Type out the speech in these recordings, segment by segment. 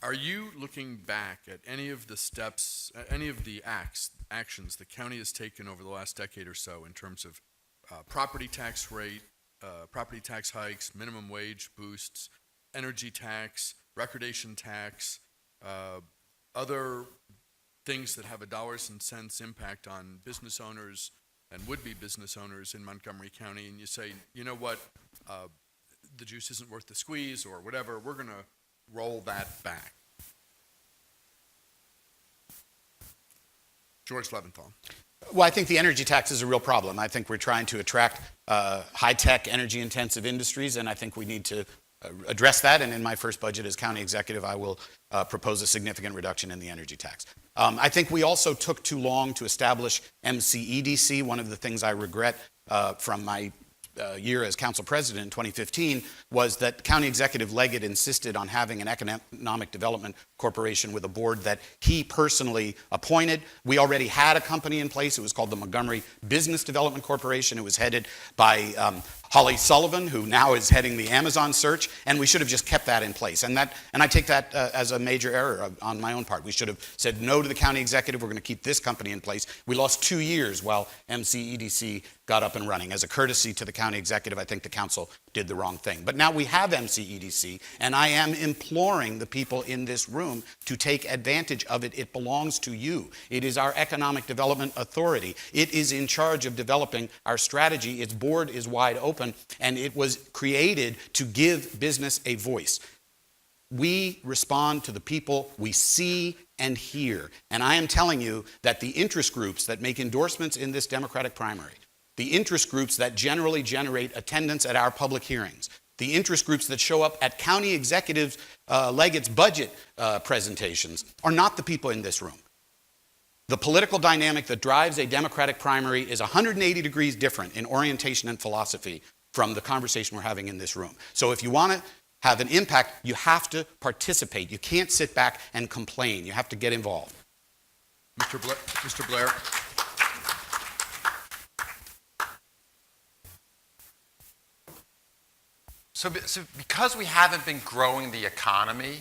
Are you looking back at any of the steps, any of the actions the county has taken over the last decade or so in terms of property tax rate, property tax hikes, minimum wage boosts, energy tax, recordation tax, other things that have a dollars and cents impact on business owners and would-be business owners in Montgomery County, and you say, you know what, the juice isn't worth the squeeze or whatever, we're going to roll that back? George Leventhal. Well, I think the energy tax is a real problem. I think we're trying to attract high-tech, energy-intensive industries, and I think we need to address that. And in my first budget as county executive, I will propose a significant reduction in the energy tax. I think we also took too long to establish MCEDC. One of the things I regret from my year as council president in 2015 was that County Executive Leggett insisted on having an economic development corporation with a board that he personally appointed. We already had a company in place. It was called the Montgomery Business Development Corporation. It was headed by Holly Sullivan, who now is heading the Amazon search, and we should have just kept that in place. And I take that as a major error on my own part. We should have said no to the county executive. We're going to keep this company in place. We lost 2 years while MCEDC got up and running. As a courtesy to the county executive, I think the council did the wrong thing. But now we have MCEDC, and I am imploring the people in this room to take advantage of it. It belongs to you. It is our economic development authority. It is in charge of developing our strategy. Its board is wide open, and it was created to give business a voice. We respond to the people we see and hear. And I am telling you that the interest groups that make endorsements in this Democratic primary, the interest groups that generally generate attendance at our public hearings, the interest groups that show up at County Executive Leggett's budget presentations are not the people in this room. The political dynamic that drives a Democratic primary is 180 degrees different in orientation and philosophy from the conversation we're having in this room. So if you want to have an impact, you have to participate. You can't sit back and complain. You have to get involved. Mr. Blair. So because we haven't been growing the economy,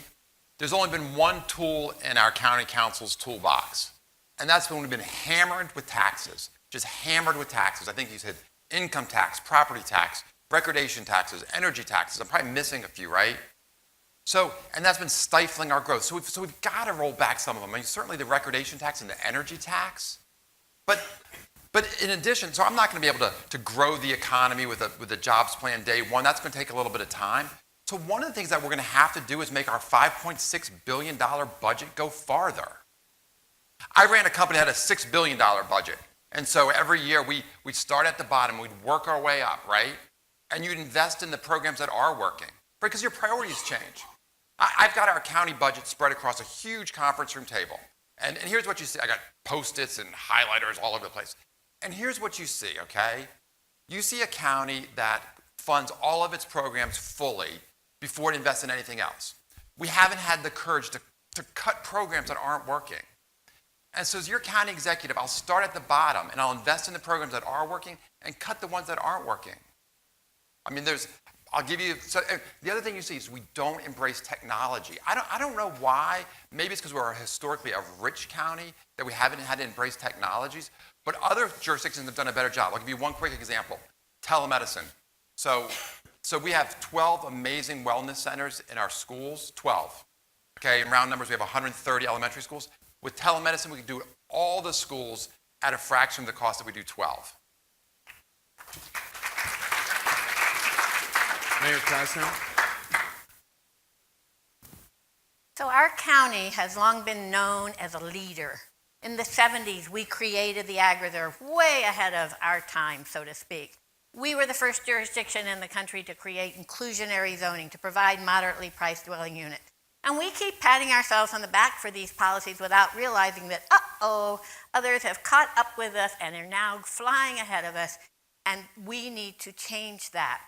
there's only been one tool in our county council's toolbox, and that's when we've been hammered with taxes, just hammered with taxes. I think you said income tax, property tax, recordation taxes, energy taxes. I'm probably missing a few, right? So, and that's been stifling our growth. So we've got to roll back some of them. I mean, certainly the recordation tax and the energy tax, but in addition, so I'm not going to be able to grow the economy with a jobs plan day one. That's going to take a little bit of time. So one of the things that we're going to have to do is make our $5.6 billion budget go farther. I ran a company that had a $6 billion budget. And so every year we'd start at the bottom, we'd work our way up, right? And you'd invest in the programs that are working, because your priorities change. I've got our county budget spread across a huge conference room table. And here's what you see. I got Post-its and highlighters all over the place. And here's what you see, okay? You see a county that funds all of its programs fully before it invests in anything else. We haven't had the courage to cut programs that aren't working. And so as your county executive, I'll start at the bottom and I'll invest in the programs that are working and cut the ones that aren't working. I mean, I'll give you, so the other thing you see is we don't embrace technology. I don't know why. Maybe it's because we're historically a rich county that we haven't had to embrace technologies, but other jurisdictions have done a better job. I'll give you one quick example, telemedicine. So we have 12 amazing wellness centers in our schools, 12. Okay, in round numbers, we have 130 elementary schools. With telemedicine, we can do all the schools at a fraction of the cost that we do 12. Mayor Krasnow. So our county has long been known as a leader. In the 70s, we created the agri-reserve way ahead of our time, so to speak. We were the first jurisdiction in the country to create inclusionary zoning to provide moderately priced dwelling units. And we keep patting ourselves on the back for these policies without realizing that, others have caught up with us and are now flying ahead of us, and we need to change that.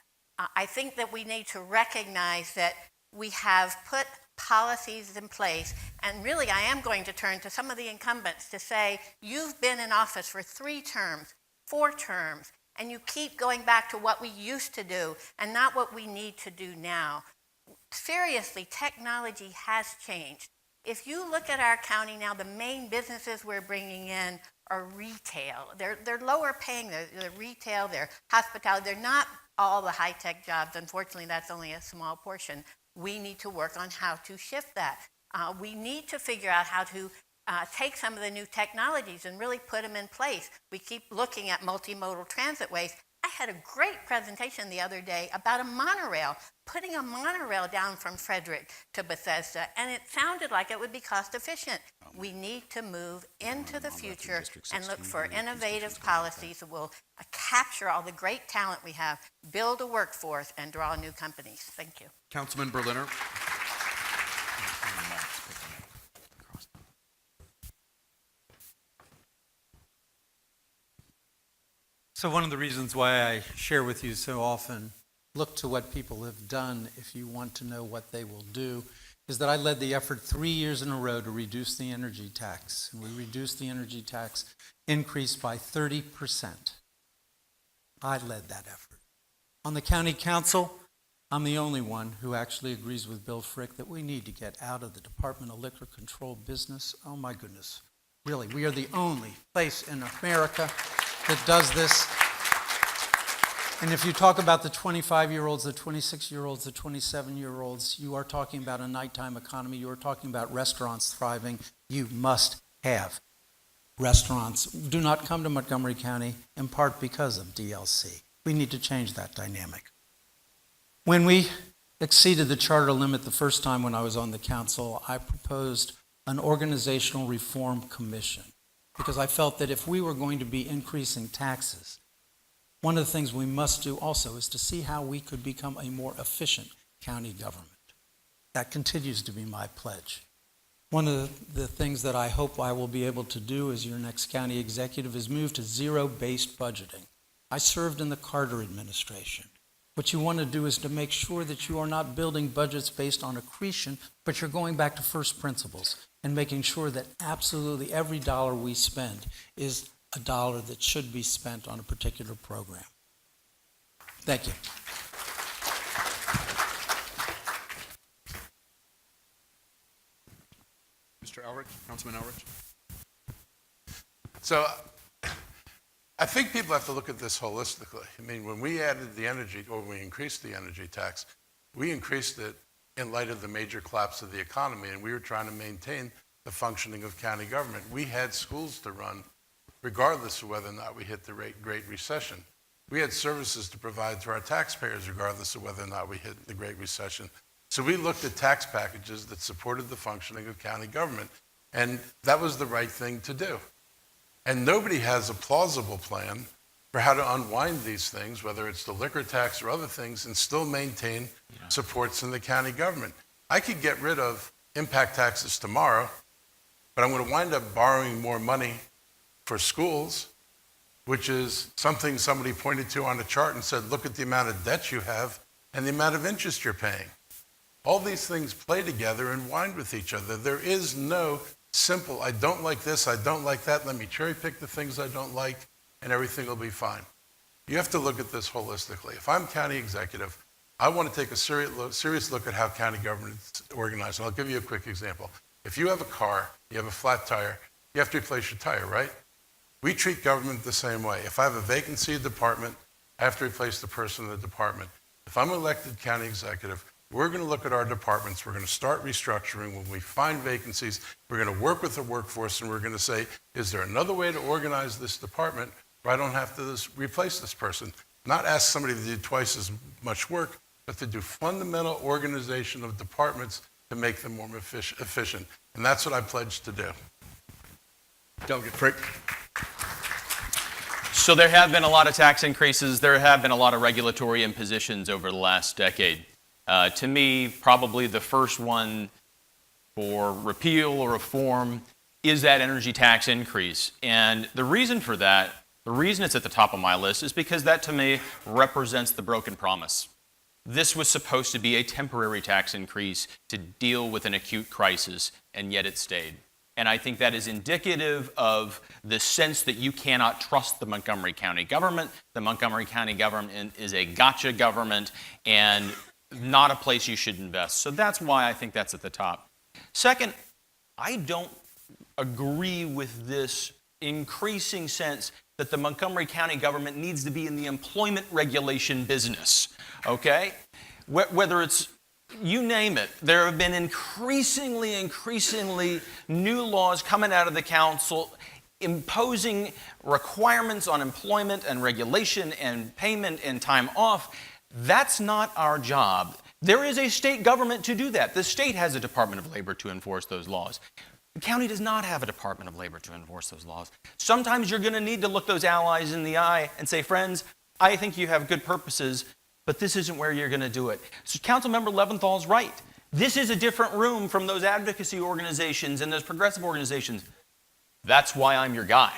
I think that we need to recognize that we have put policies in place, and really I am going to turn to some of the incumbents to say, you've been in office for 3 terms, 4 terms, and you keep going back to what we used to do and not what we need to do now. seriously, technology has changed. If you look at our county now, the main businesses we're bringing in are retail. They're lower paying, they're retail, they're hospitality. They're not all the high-tech jobs. Unfortunately, that's only a small portion. We need to work on how to shift that. We need to figure out how to take some of the new technologies and really put them in place. We keep looking at multimodal transit ways. I had a great presentation the other day about a monorail, putting a monorail down from Frederick to Bethesda, and it sounded like it would be cost efficient. We need to move into the future and look for innovative policies that will capture all the great talent we have, build a workforce, and draw new companies. Thank you. Councilman Berliner. So one of the reasons why I share with you so often, look to what people have done if you want to know what they will do, is that I led the effort 3 years in a row to reduce the energy tax. And we reduced the energy tax increase by 30%. I led that effort. On the county council, I'm the only one who actually agrees with Bill Frick that we need to get out of the Department of Liquor Control business. Oh my goodness. Really, we are the only place in America that does this. And if you talk about the 25-year-olds, the 26-year-olds, the 27-year-olds, you are talking about a nighttime economy. You are talking about restaurants thriving. You must have restaurants. Do not come to Montgomery County in part because of DLC. We need to change that dynamic. When we exceeded the charter limit the first time when I was on the council, I proposed an organizational reform commission because I felt that if we were going to be increasing taxes, one of the things we must do also is to see how we could become a more efficient county government. That continues to be my pledge. One of the things that I hope I will be able to do as your next county executive is move to zero-based budgeting. I served in the Carter administration. What you want to do is to make sure that you are not building budgets based on accretion, but you're going back to first principles and making sure that absolutely every dollar we spend is a dollar that should be spent on a particular program. Thank you. Mr. Elrich, Councilman Elrich. So I think people have to look at this holistically. I mean, when we added the energy, or we increased the energy tax, we increased it in light of the major collapse of the economy, and we were trying to maintain the functioning of county government. We had schools to run regardless of whether or not we hit the Great Recession. We had services to provide to our taxpayers regardless of whether or not we hit the Great Recession. So we looked at tax packages that supported the functioning of county government, and that was the right thing to do. And nobody has a plausible plan for how to unwind these things, whether it's the liquor tax or other things, and still maintain supports in the county government. I could get rid of impact taxes tomorrow, but I'm going to wind up borrowing more money for schools, which is something somebody pointed to on a chart and said, look at the amount of debt you have and the amount of interest you're paying. All these things play together and wind with each other. There is no simple, I don't like this, I don't like that, let me cherry pick the things I don't like, and everything will be fine. You have to look at this holistically. If I'm county executive, I want to take a serious look at how county government is organized. And I'll give you a quick example. If you have a car, you have a flat tire, you have to replace your tire, right? We treat government the same way. If I have a vacancy in the department, I have to replace the person in the department. If I'm elected county executive, we're going to look at our departments. We're going to start restructuring. When we find vacancies, we're going to work with the workforce, and we're going to say, is there another way to organize this department where I don't have to replace this person? Not ask somebody to do twice as much work, but to do fundamental organization of departments to make them more efficient. And that's what I pledge to do. Delegate Frick. So there have been a lot of tax increases. There have been a lot of regulatory impositions over the last decade. To me, probably the first one for repeal or reform is that energy tax increase. And the reason for that, the reason it's at the top of my list is because that to me represents the broken promise. This was supposed to be a temporary tax increase to deal with an acute crisis, and yet it stayed. And I think that is indicative of the sense that you cannot trust the Montgomery County government. The Montgomery County government is a gotcha government, and not a place you should invest. So that's why I think that's at the top. Second, I don't agree with this increasing sense that the Montgomery County government needs to be in the employment regulation business, okay? Whether it's, you name it, there have been increasingly new laws coming out of the council imposing requirements on employment and regulation and payment and time off. That's not our job. There is a state government to do that. The state has a Department of Labor to enforce those laws. The county does not have a Department of Labor to enforce those laws. Sometimes you're going to need to look those allies in the eye and say, friends, I think you have good purposes, but this isn't where you're going to do it. So Councilmember Leventhal's right. This is a different room from those advocacy organizations and those progressive organizations. That's why I'm your guy.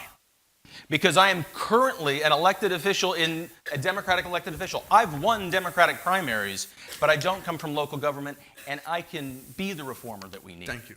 Because I am currently an elected official a Democratic elected official. I've won Democratic primaries, but I don't come from local government, and I can be the reformer that we need. Thank you.